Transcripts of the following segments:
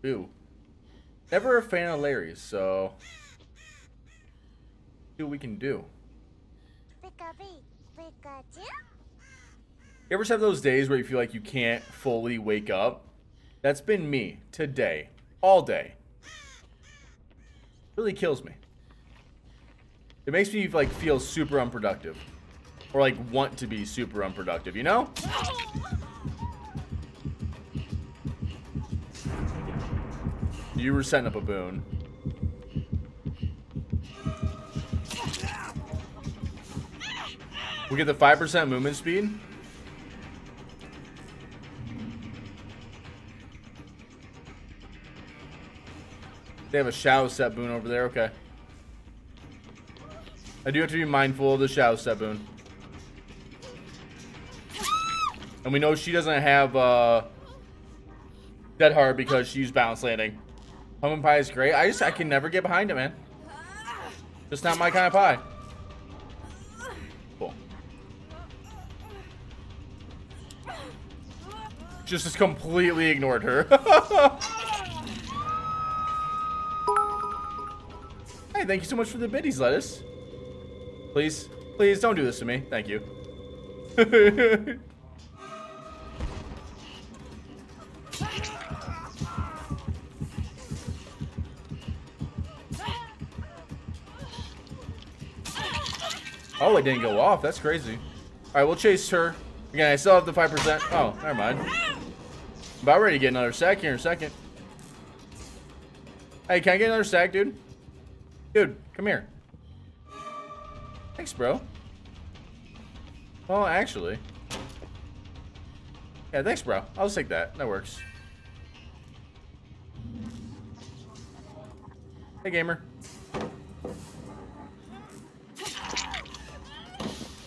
Ooh. Never a fan of Larry's, so see what we can do. You ever have those days where you feel like you can't fully wake up? That's been me today. All day. Really kills me. It makes me like feel super unproductive. Or like want to be super unproductive, you know? You were setting up a boon. We get the 5% movement speed. They have a shadow step boon over there. Okay. I do have to be mindful of the shadow step boon. And we know she doesn't have Dead Hard because she used balance landing. Pumpkin pie is great. I can never get behind it, man. Just not my kind of pie. Cool. Just completely ignored her. Hey, thank you so much for the biddies, Lettuce. Please, please don't do this to me. Thank you. Oh, it didn't go off. That's crazy. Alright, we'll chase her. Again, I still have the 5%. Oh, never mind. About ready to get another stack here in a second. Hey, can I get another stack, dude? Dude, come here. Thanks, bro. Well, actually. Yeah, thanks, bro. I'll just take that. That works. Hey, gamer.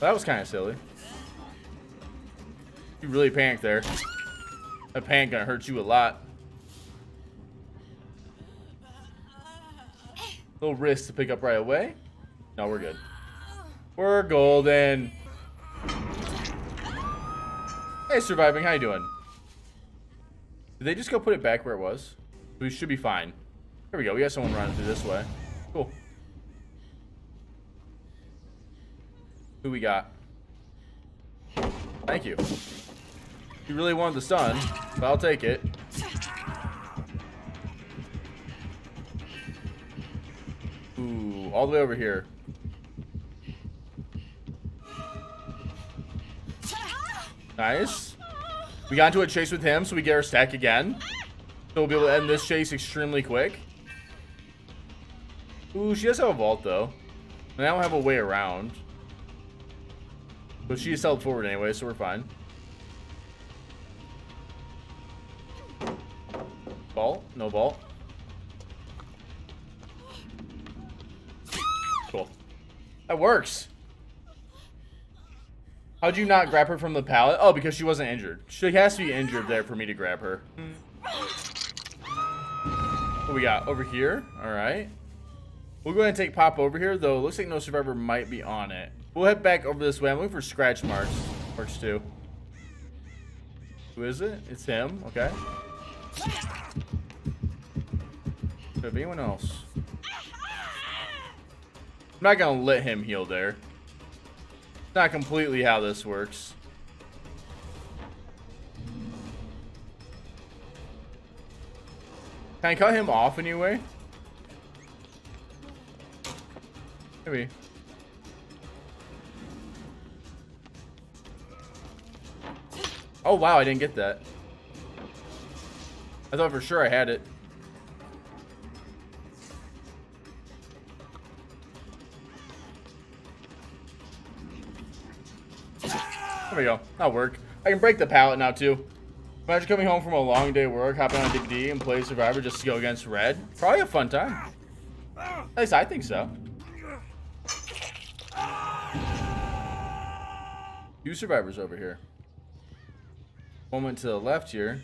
That was kind of silly. You really panicked there. That panic gonna hurt you a lot. Little risk to pick up right away. No, we're good. We're golden. Hey, surviving. How you doing? Did they just go put it back where it was? We should be fine. Here we go. We got someone running through this way. Cool. Who we got? Thank you. You really wanted the stun, but I'll take it. Ooh, all the way over here. Nice. We got into a chase with him, so we get our stack again. So we'll be able to end this chase extremely quick. Ooh, she does have a vault, though. And I don't have a way around. But she's held forward anyway, so we're fine. Vault? No vault. Cool. That works. How'd you not grab her from the pallet? Oh, because she wasn't injured. She has to be injured there for me to grab her. What we got? Over here? Alright. We'll go ahead and take Pop over here, though it looks like no survivor might be on it. We'll head back over this way. I'm looking for scratch marks. Works too. Who is it? It's him. Okay. Could it be anyone else? I'm not gonna let him heal there. It's not completely how this works. Can I cut him off anyway? Maybe. Oh wow, I didn't get that. I thought for sure I had it. There we go. That'll work. I can break the pallet now too. Imagine coming home from a long day of work, hopping on DD and play Survivor just to go against Red. Probably a fun time. At least I think so. 2 survivors over here. One went to the left here.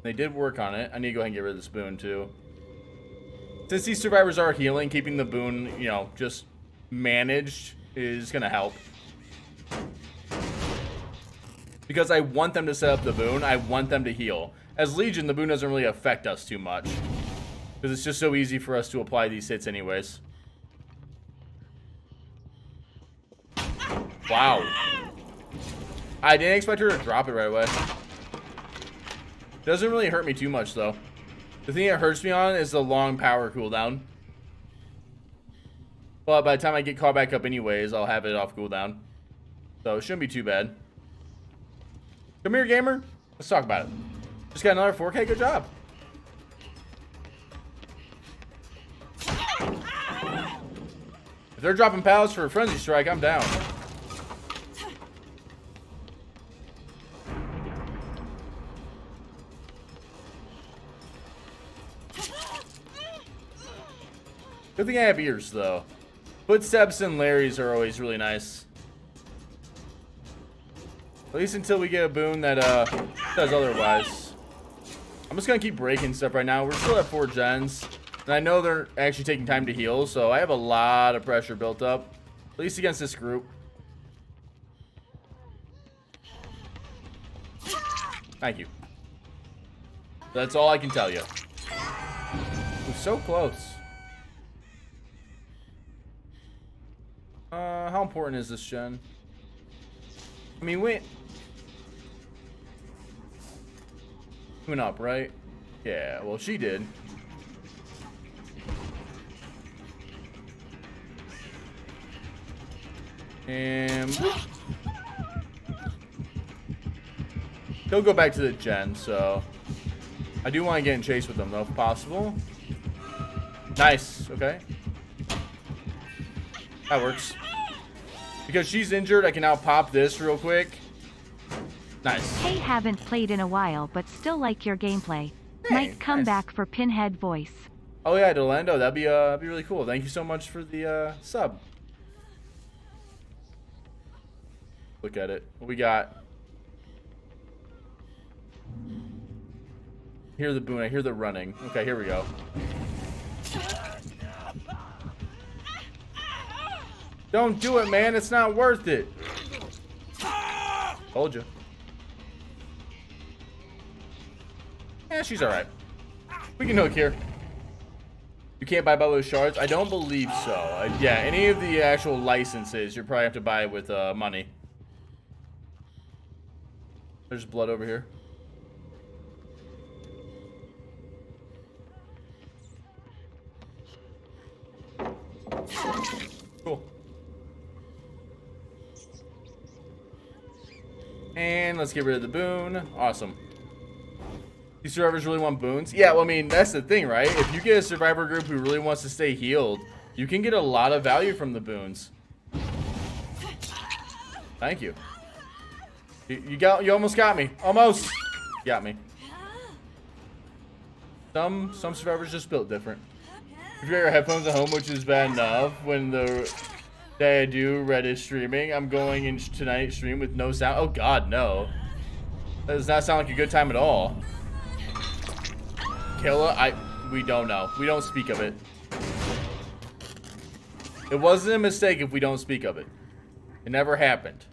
They did work on it. I need to go ahead and get rid of this boon too. Since these survivors are healing, keeping the boon, you know, just managed is gonna help. Because I want them to set up the boon. I want them to heal. As Legion, the boon doesn't really affect us too much. Because it's just so easy for us to apply these hits anyways. Wow. I didn't expect her to drop it right away. Doesn't really hurt me too much, though. The thing it hurts me on is the long power cooldown. But by the time I get caught back up anyways, I'll have it off cooldown. So it shouldn't be too bad. Come here, gamer. Let's talk about it. Just got another 4K. Good job. If they're dropping pallets for a frenzy strike, I'm down. Good thing I have ears, though. Footsteps and Larry's are always really nice. At least until we get a boon that does otherwise. I'm just gonna keep breaking stuff right now. We're still at 4 gens. And I know they're actually taking time to heal, so I have a lot of pressure built up. At least against this group. Thank you. That's all I can tell you. We're so close. How important is this gen? I mean, went up, right? Yeah, well, she did. And he'll go back to the gen, so I do want to get in chase with them, though, if possible. Nice, okay. That works. Because she's injured, I can now pop this real quick. Nice. Hey, haven't played in a while, but still like your gameplay. Hey, Might come nice. back for Pinhead voice. Oh yeah, Delendo, that'd be really cool. Thank you so much for the sub. Look at it. What we got? Hear the boon. I hear the running. Okay, here we go. Don't do it, man. It's not worth it. Told you. Yeah, she's alright. We can hook here. You can't buy with shards? I don't believe so. Yeah, any of the actual licenses, you probably have to buy with money. There's blood over here. Cool. And let's get rid of the boon. Awesome. These survivors really want boons? Yeah, well, I mean, that's the thing, right? If you get a survivor group who really wants to stay healed, you can get a lot of value from the boons. Thank you. You almost got me. Almost. Got me. Some survivors just built different. If you have your headphones at home, which is bad enough, when the day I do Red is streaming, I'm going in tonight stream with no sound. Oh God, no. That does not sound like a good time at all. Killa, we don't know. We don't speak of it. It wasn't a mistake if we don't speak of it. It never happened.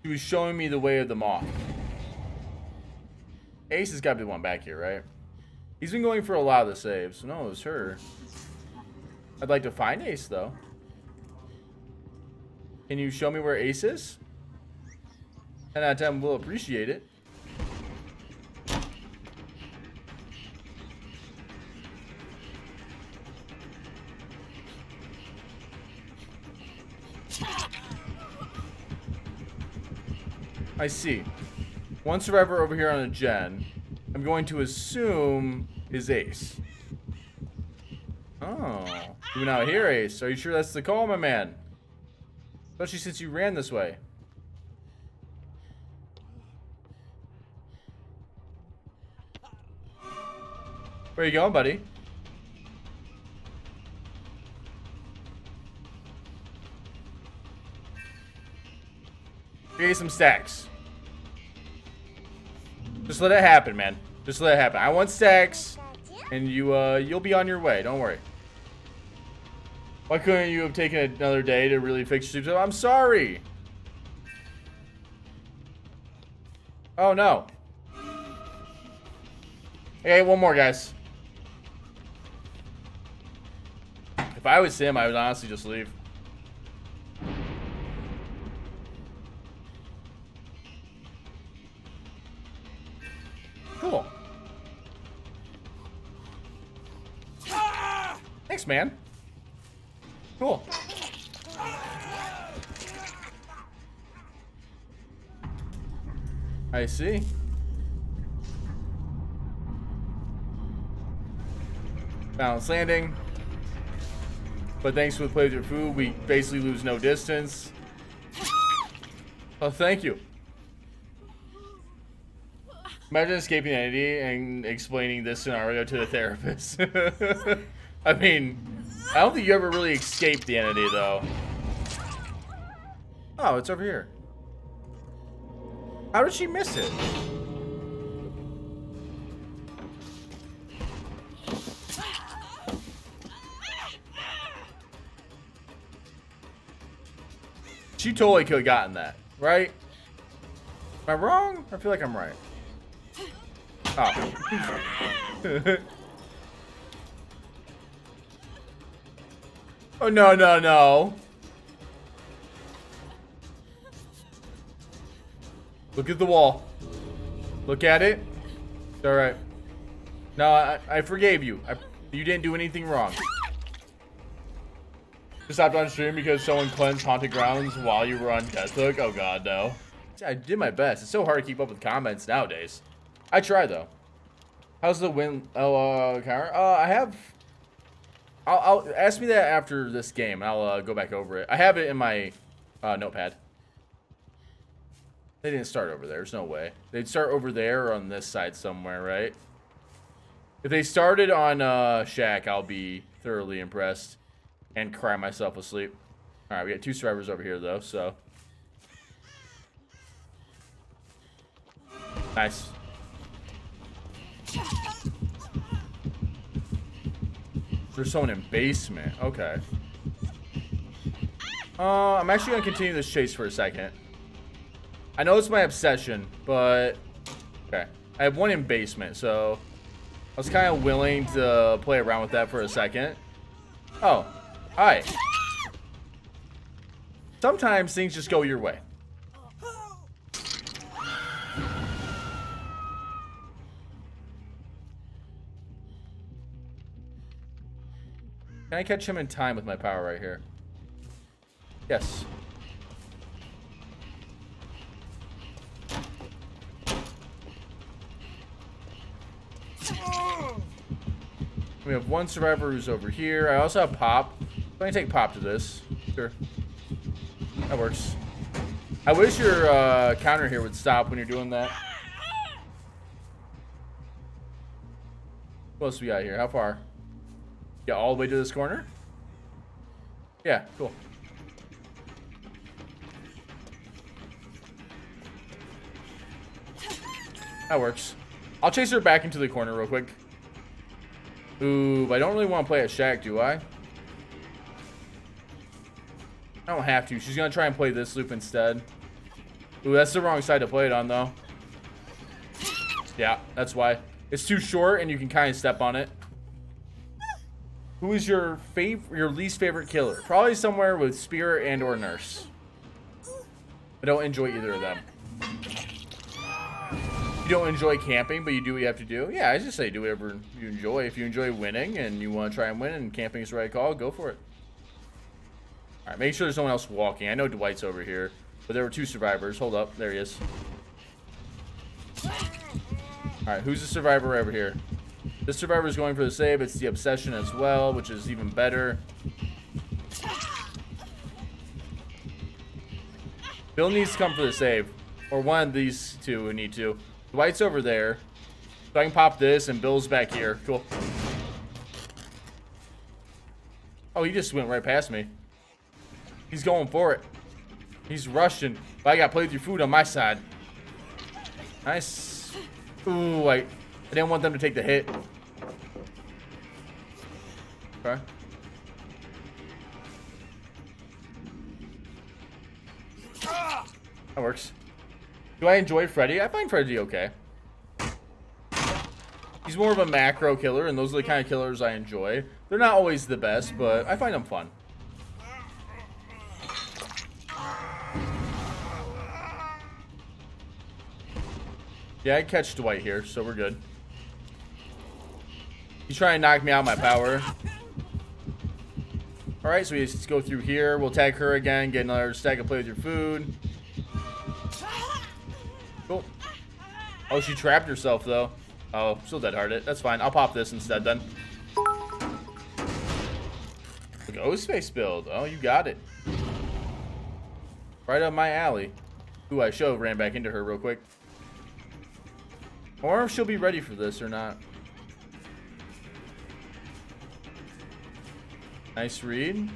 She was showing me the way of the moth. Ace has got to be the one back here, right? He's been going for a lot of the saves. No, it was her. I'd like to find Ace, though. Can you show me where Ace is? 10 out of 10 will appreciate it. I see. One survivor over here on a gen. I'm going to assume is Ace. Oh. You now here, Ace. Are you sure that's the call, my man? Especially since you ran this way. Where you going, buddy? Give you some stacks. Just let it happen, man. Just let it happen. I want stacks, and you'll be on your way. Don't worry. Why couldn't you have taken another day to really fix your sleep? I'm sorry. Oh no. Hey, one more, guys. If I was him, I would honestly just leave. Cool. Thanks, man. Cool. I see. Balance landing. But thanks for the play with your food, we basically lose no distance. Oh, thank you. Imagine escaping the entity and explaining this scenario to the therapist. I mean, I don't think you ever really escaped the entity, though. Oh, it's over here. How did she miss it? She totally could have gotten that, right? Am I wrong? I feel like I'm right. Oh. Oh, no, no, no. Look at the wall. Look at it. It's all right. No, I forgave you. You didn't do anything wrong. You stopped on stream because someone cleansed haunted grounds while you were on Death Hook? Oh god, no. I did my best. It's so hard to keep up with comments nowadays. I try though. How's the win? Oh, counter? I have. I'll ask me that after this game. I'll go back over it. I have it in my notepad. They didn't start over there. There's no way. They'd start over there or on this side somewhere, right? If they started on Shack, I'll be thoroughly impressed and cry myself asleep. All right, we got 2 survivors over here though, so nice. There's someone in basement. Okay. I'm actually gonna continue this chase for a second. I know it's my obsession, but okay. I have one in basement, so I was kind of willing to play around with that for a second. Oh, hi. Sometimes things just go your way. Can I catch him in time with my power right here? Yes. We have 1 survivor who's over here. I also have Pop. I'm gonna take Pop to this. Sure. That works. I wish your counter here would stop when you're doing that. What else we got here? How far? Yeah, all the way to this corner? Yeah, cool. That works. I'll chase her back into the corner real quick. Ooh, but I don't really want to play at Shack, do I? I don't have to. She's going to try and play this loop instead. Ooh, that's the wrong side to play it on, though. Yeah, that's why. It's too short, and you can kind of step on it. Who is your least favorite killer? Probably somewhere with Spirit and or Nurse. I don't enjoy either of them. You don't enjoy camping, but you do what you have to do. Yeah, I just say do whatever you enjoy. If you enjoy winning and you want to try and win and camping is the right call, go for it. All right, make sure there's no one else walking. I know Dwight's over here, but there were 2 survivors. Hold up, there he is. All right, who's the survivor over here? This survivor is going for the save. It's the obsession as well, which is even better. Bill needs to come for the save, or one of these 2 would need to. Dwight's over there, so I can pop this, and Bill's back here. Cool. Oh, he just went right past me. He's going for it. He's rushing, but I got played through food on my side. Nice. Ooh, I didn't want them to take the hit. Okay. That works. Do I enjoy Freddy? I find Freddy okay. He's more of a macro killer, and those are the kind of killers I enjoy. They're not always the best, but I find them fun. Yeah, I catch Dwight here, so we're good. He's trying to knock me out of my power. Alright, so we just go through here. We'll tag her again, get another stack of play with your food. Cool. Oh, she trapped herself, though. Oh, still dead-hearted. That's fine. I'll pop this instead, then. The ghost face build. Oh, you got it. Right up my alley. Ooh, I should have ran back into her real quick. Or if she'll be ready for this or not. Nice read.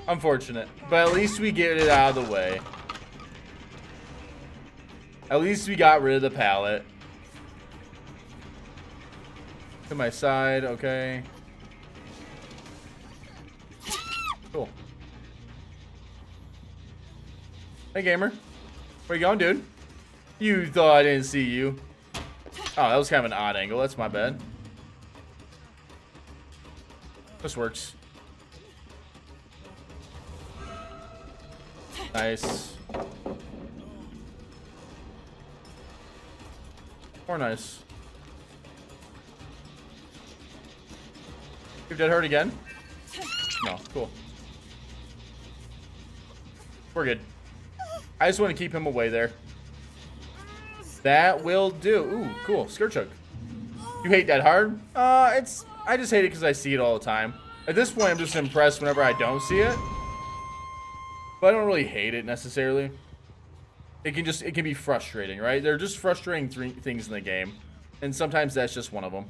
Unfortunate, but at least we get it out of the way. At least we got rid of the pallet. To my side, okay. Cool. Hey, gamer. Where you going, dude? You thought I didn't see you. Oh, that was kind of an odd angle. That's my bad. This works. Nice. More nice. You're dead hurt again? No, cool. We're good. I just want to keep him away there. That will do. Ooh, cool. Skirt choke. You hate that hard? I just hate it because I see it all the time. At this point, I'm just impressed whenever I don't see it. But I don't really hate it necessarily. It can be frustrating, right? They're just frustrating things in the game. And sometimes that's just one of them.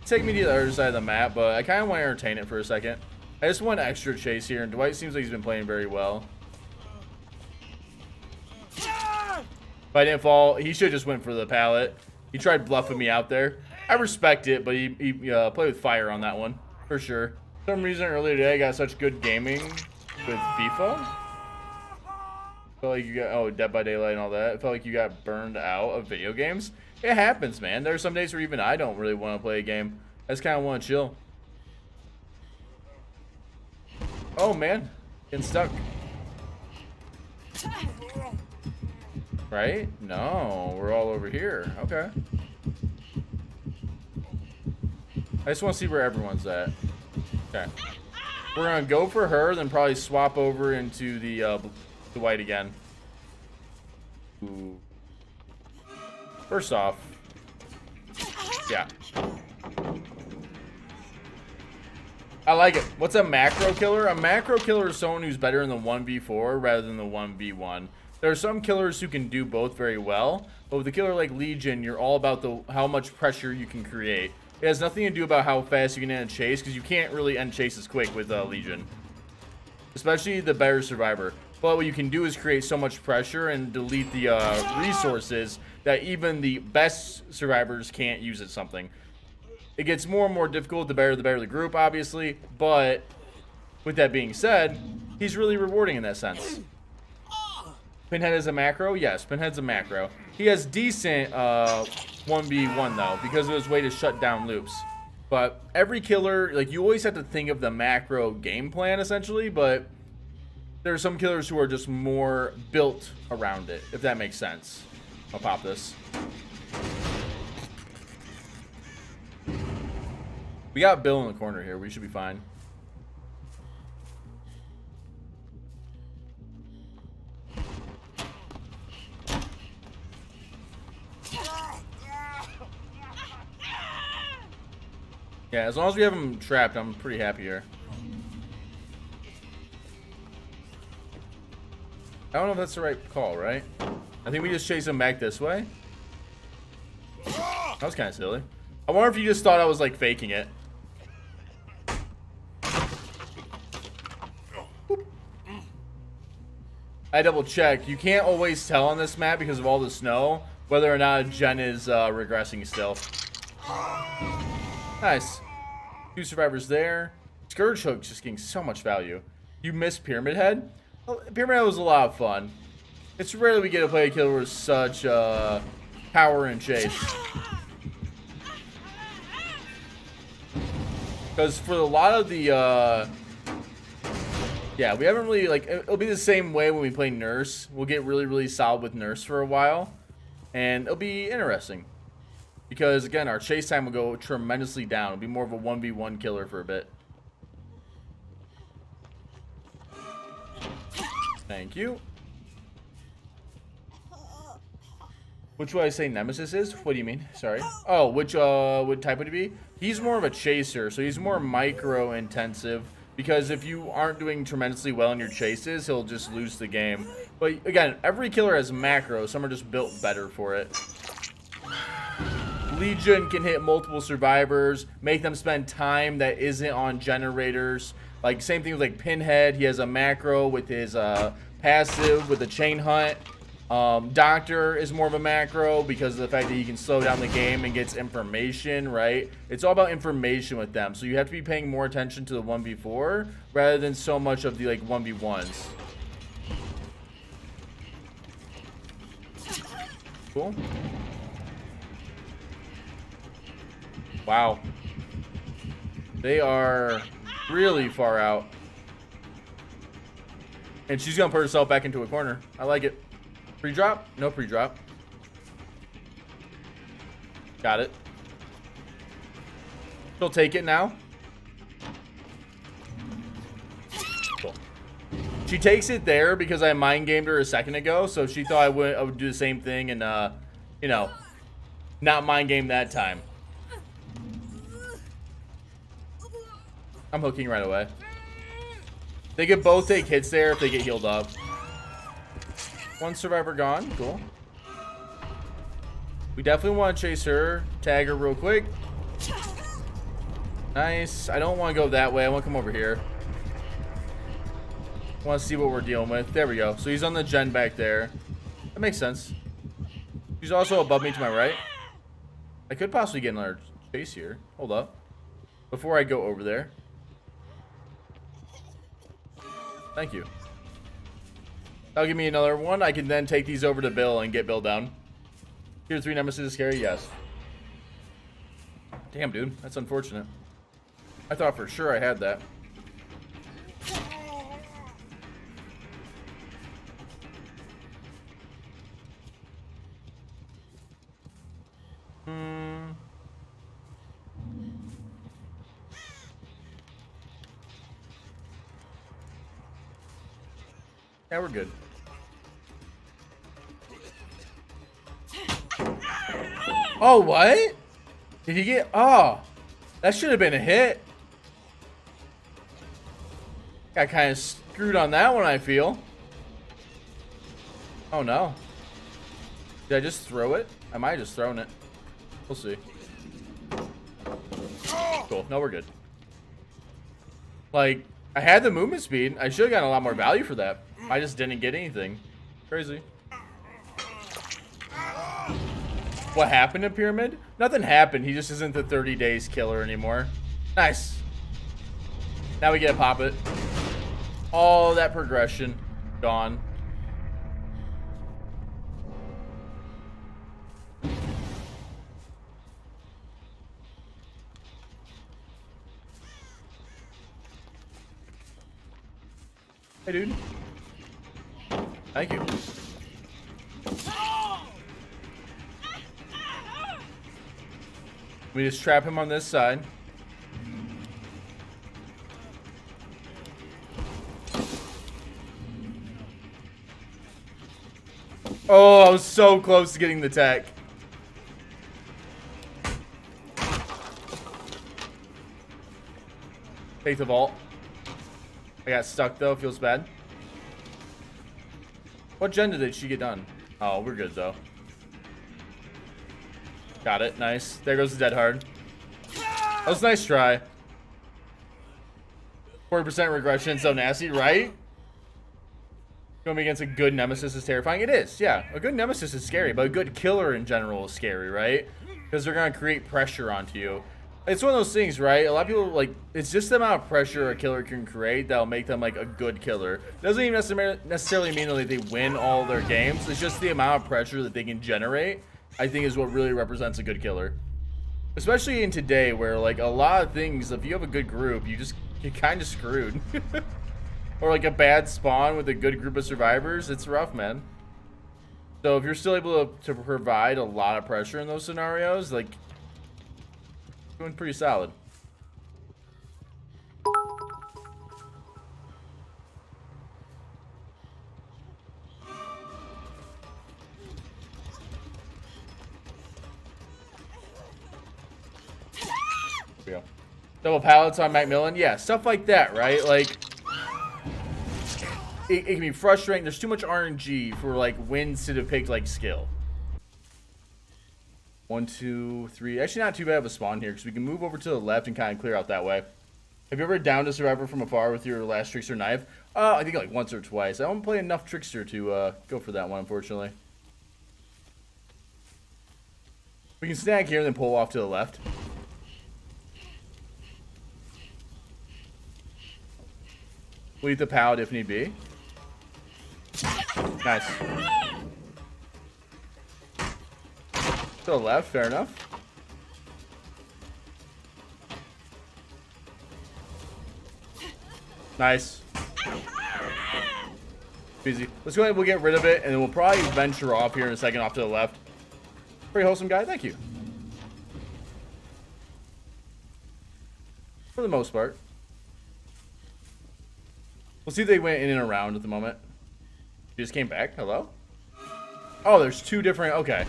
Take me to the other side of the map, but I kind of want to entertain it for a second. I just want extra chase here, and Dwight seems like he's been playing very well. If I didn't fall, he should have just went for the pallet. He tried bluffing me out there. I respect it, but he played with fire on that one, for sure. For some reason earlier today I got such good gaming with FIFA. Felt like you got, oh, Dead by Daylight and all that. It felt like you got burned out of video games. It happens, man. There are some days where even I don't really want to play a game. I just kind of want to chill. Oh, man. Getting stuck. Right? No, we're all over here. Okay. I just want to see where everyone's at. Okay. We're going to go for her, then probably swap over into the white again. Ooh. First off. Yeah. I like it. What's a macro killer? A macro killer is someone who's better in the 1v4 rather than the 1v1. There are some killers who can do both very well, but with a killer like Legion, you're all about how much pressure you can create. It has nothing to do about how fast you can end a chase, because you can't really end chases quick with Legion. Especially the better survivor. But what you can do is create so much pressure and delete the resources that even the best survivors can't use at something. It gets more and more difficult the better the group, obviously. But with that being said, he's really rewarding in that sense. Pinhead is a macro? Yes, Pinhead's a macro. He has decent 1v1 though, because of his way to shut down loops. But every killer, like, you always have to think of the macro game plan essentially, but there are some killers who are just more built around it, if that makes sense. I'll pop this. We got Bill in the corner here. We should be fine. Yeah, as long as we have him trapped, I'm pretty happy here. I don't know if that's the right call, right? I think we just chase him back this way. That was kind of silly. I wonder if you just thought I was, like, faking it. I double checked. You can't always tell on this map because of all the snow whether or not Jen is regressing still. Nice. 2 survivors there. Scourge Hook's just getting so much value. You missed Pyramid Head? Well, Pyramid Head was a lot of fun. It's rarely we get to play a killer with such power and chase. Because for a lot of the, yeah, we haven't really, like, it'll be the same way when we play Nurse. We'll get really, really solid with Nurse for a while. And it'll be interesting. Because, again, our chase time will go tremendously down. It'll be more of a 1v1 killer for a bit. Thank you. Which would I say Nemesis is? What do you mean? Sorry. Oh, which type would he be? He's more of a chaser, so he's more micro intensive. Because if you aren't doing tremendously well in your chases, he'll just lose the game. But again, every killer has macro. Some are just built better for it. Legion can hit multiple survivors, make them spend time that isn't on generators. Like same thing with like Pinhead. He has a macro with his passive with the chain hunt. Doctor is more of a macro because of the fact that he can slow down the game and gets information, right? It's all about information with them. So you have to be paying more attention to the 1v4 rather than so much of the like 1v1s. Cool. Wow. They are really far out. And she's gonna put herself back into a corner. I like it. Pre-drop? No pre-drop. Got it. She'll take it now. Cool. She takes it there because I mind gamed her a second ago, so she thought I would do the same thing and you know, not mind game that time. I'm hooking right away. They could both take hits there if they get healed up. One survivor gone. Cool. We definitely want to chase her. Tag her real quick. Nice. I don't want to go that way. I want to come over here. I want to see what we're dealing with. There we go. So he's on the gen back there. That makes sense. He's also above me to my right. I could possibly get another chase here. Hold up. Before I go over there. Thank you. That'll give me another one. I can then take these over to Bill and get Bill down. Tier 3 Nemesis is scary? Yes. Damn, dude. That's unfortunate. I thought for sure I had that. Yeah, we're good. Oh, what? Did he get... Oh, that should have been a hit. Got kind of screwed on that one, I feel. Oh, no. Did I just throw it? I might have just thrown it. We'll see. Cool. No, we're good. Like, I had the movement speed. I should have gotten a lot more value for that. I just didn't get anything. Crazy. What happened to Pyramid? Nothing happened. He just isn't the 30 days killer anymore. Nice. Now we get to pop it. All that progression gone. Hey, dude. Thank you. We just trap him on this side. Oh, I was so close to getting the tech. Take the vault. I got stuck though, feels bad. What gen did she get done? Oh, we're good though. Got it, nice. There goes the dead hard. That was a nice try. 40% regression, so nasty, right? Going against a good nemesis is terrifying. It is, yeah. A good nemesis is scary, but a good killer in general is scary, right? because they're gonna create pressure onto you. It's one of those things, right? A lot of people, like, it's just the amount of pressure a killer can create that'll make them, like, a good killer. Doesn't even necessarily mean that they win all their games. It's just the amount of pressure that they can generate, I think, is what really represents a good killer. Especially in today, where, like, a lot of things, if you have a good group, you're kind of screwed. Or, like, a bad spawn with a good group of survivors, it's rough, man. So if you're still able to provide a lot of pressure in those scenarios, like, doing pretty solid. There we go. Double pallets on Macmillan. Yeah, stuff like that, right? Like, it can be frustrating. There's too much RNG for, like, wins to depict, like, skill. 1, 2, 3. Actually, not too bad of a spawn here, because we can move over to the left and kind of clear out that way. Have you ever downed a survivor from afar with your last trickster knife? I think like once or twice. I don't play enough trickster to go for that one, unfortunately. We can snag here and then pull off to the left. We'll eat the pallet if need be. Nice. To the left, fair enough. Nice. Easy. Let's go ahead and we'll get rid of it, and then we'll probably venture off here in a second off to the left. Pretty wholesome guy, thank you. For the most part. We'll see if they went in and around at the moment. You just came back? Hello? Oh, there's two different... Okay.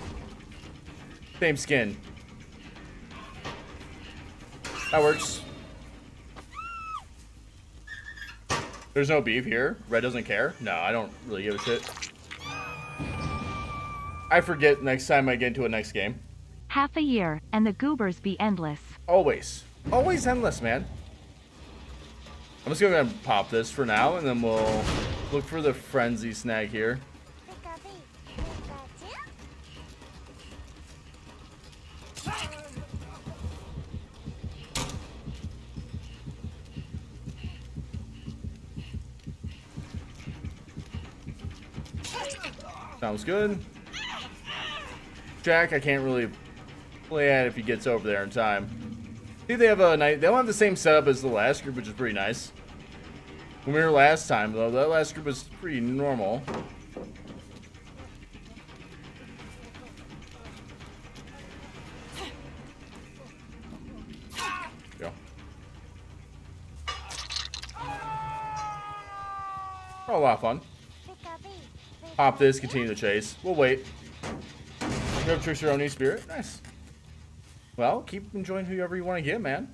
Same skin. That works. There's no beef here. Red doesn't care. No, I don't really give a shit. I forget next time I get into a next game. Half a year, and the goobers be endless. Always. Always endless, man. I'm just gonna pop this for now, and then we'll look for the frenzy snag here. Sounds good. Jack, I can't really play at if he gets over there in time. See, they have a night. They don't have the same setup as the last group, which is pretty nice. When we were last time, though, that last group was pretty normal. Go. Oh, a lot of fun. Pop this, continue the chase. We'll wait. You have Tricksteroni Spirit. Nice. Well, keep enjoying whoever you want to get, man.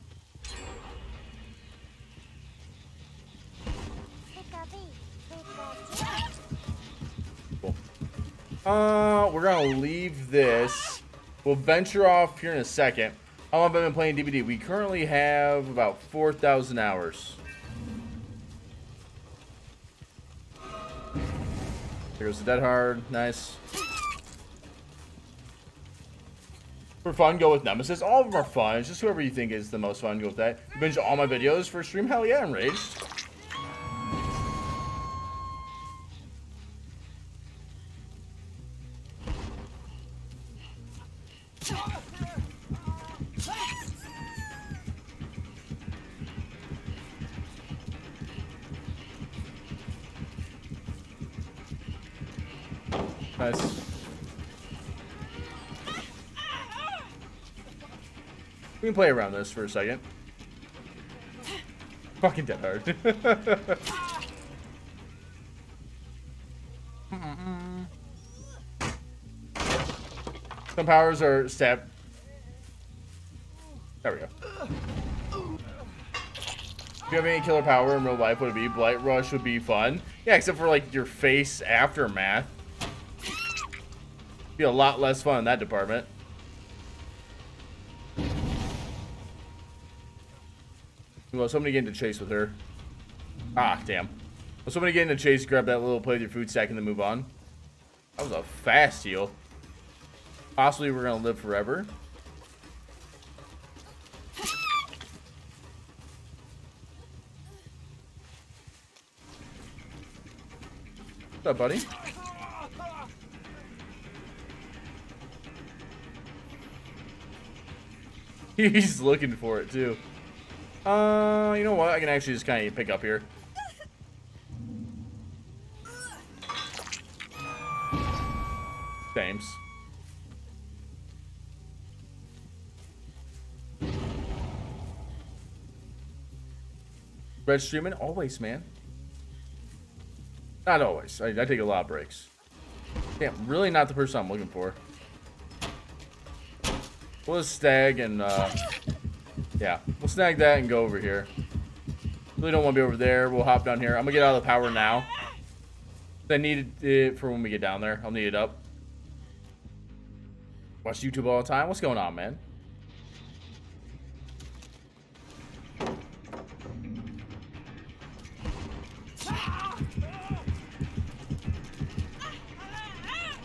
Cool. We're gonna leave this. We'll venture off here in a second. How long have I been playing DVD? We currently have about 4,000 hours. There goes the Dead Hard. Nice. For fun, go with Nemesis. All of them are fun. It's just whoever you think is the most fun, go with that. You binge all my videos for stream? Hell yeah, I'm raged. Nice. We can play around this for a second. Fucking Dead Hard. Some powers are stab. There we go. If you have any killer power in real life, would it be Blight Rush? Would be fun. Yeah, except for like your face aftermath. Be a lot less fun in that department. Well, somebody get into chase with her. Ah, damn. Well, somebody get into chase, grab that little play with your food stack, and then move on. That was a fast heal. Possibly we're gonna live forever. What's up, buddy? He's looking for it too. You know what? I can actually just kind of pick up here. Thanks. Red streaming? Always, man. Not always. I take a lot of breaks. Damn, really not the person I'm looking for. We'll just stag and, yeah. We'll snag that and go over here. Really don't want to be over there. We'll hop down here. I'm going to get out of the power now. I need it for when we get down there. I'll need it up. Watch YouTube all the time. What's going on, man?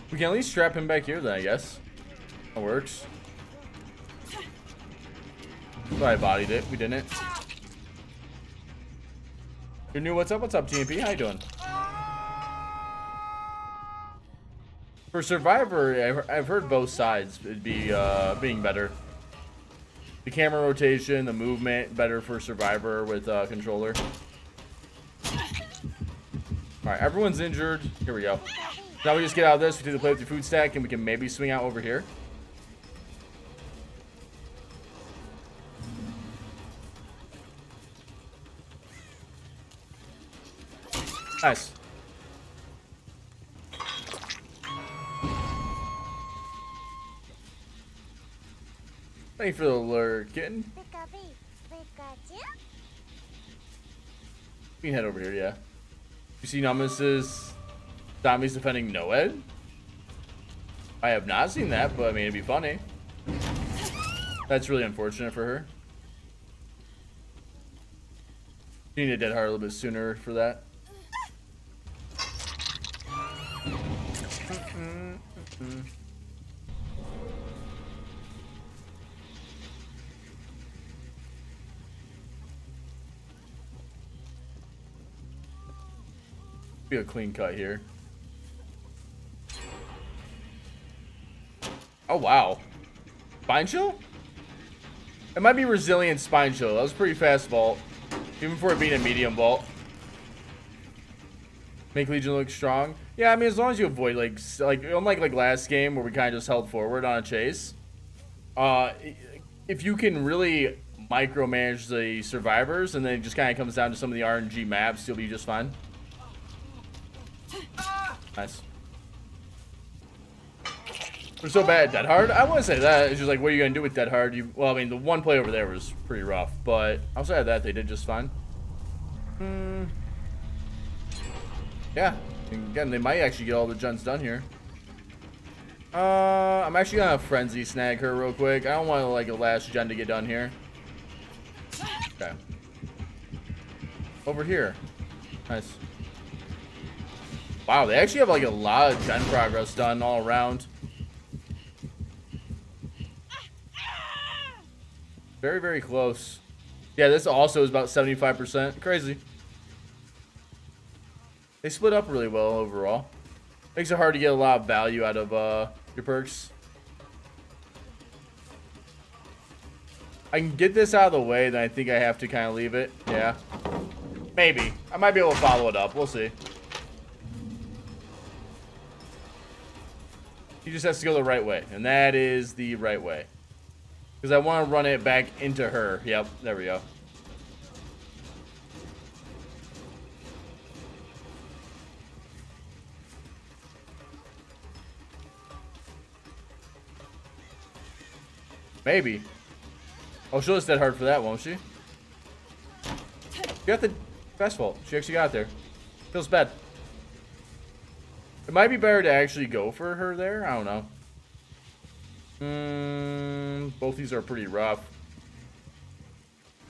We can at least strap him back here then, I guess. That works. Thought I bodied it. We didn't. You're new. What's up? What's up, TMP? How you doing? For Survivor, I've heard both sides. It'd be being better. The camera rotation, the movement, better for Survivor with controller. Alright, everyone's injured. Here we go. Now we just get out of this, we do the play with the food stack, and we can maybe swing out over here. Nice. Thank you for the lure, kitten. We can head over here, yeah. You see Nemesis zombies defending Noed? I have not seen that, but I mean, it'd be funny. That's really unfortunate for her. She needed a dead heart a little bit sooner for that. Be a clean cut here. Oh wow, spine chill? It might be resilient spine chill. That was a pretty fast vault, even for it being a medium vault. Make Legion look strong. Yeah, I mean, as long as you avoid like unlike like last game where we kind of just held forward on a chase. If you can really micromanage the survivors, and then it just kind of comes down to some of the RNG maps, you'll be just fine. Nice. We're so bad at Dead Hard. I wouldn't say that. It's just like, what are you gonna do with Dead Hard? Well, I mean, the one play over there was pretty rough, but outside of that, they did just fine. Yeah. And again, they might actually get all the gens done here. I'm actually gonna frenzy snag her real quick. I don't want like a last gen to get done here. Okay. Over here. Nice. Wow, they actually have like a lot of gen progress done all around. Very, very close. Yeah, this also is about 75%. Crazy. They split up really well overall. Makes it hard to get a lot of value out of your perks. I can get this out of the way, then I think I have to kind of leave it. Yeah. Maybe. I might be able to follow it up. We'll see. He just has to go the right way, and that is the right way. Because I want to run it back into her. Yep, there we go. Maybe. Oh, she'll just dead hard for that, won't she? She got the best vault. She actually got there. Feels bad. It might be better to actually go for her there. I don't know. Both these are pretty rough.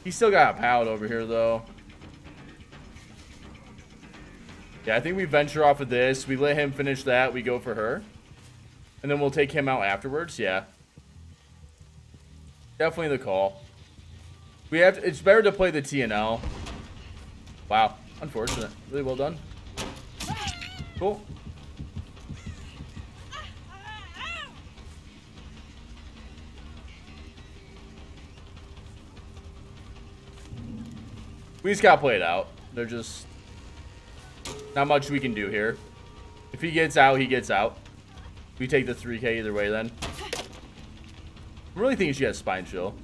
He still got a pallet over here, though. Yeah, I think we venture off of this. We let him finish that. We go for her. And then we'll take him out afterwards. Yeah. Definitely the call. We have to, it's better to play the TNL. Wow. Unfortunate. Really well done. Cool. We just gotta play it out. They're just not much we can do here. If he gets out, he gets out. We take the 3K either way then. I'm really thinking she has spine chill.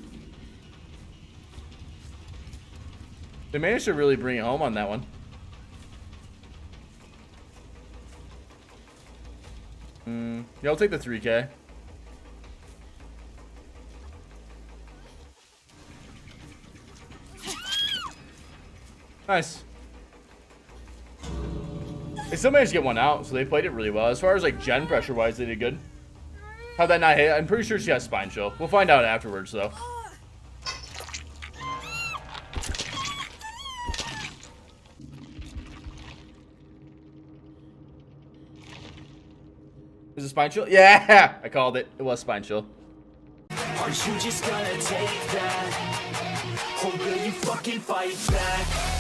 They managed to really bring it home on that one. Yeah, I'll take the 3K. Nice. They still managed to get one out, so they played it really well. As far as like gen pressure wise, they did good. How'd that not hit? I'm pretty sure she has spine chill. We'll find out afterwards though. Is it spine chill? Yeah! I called it. It was spine chill. Aren't you just gonna take that? Or will you fucking fight back?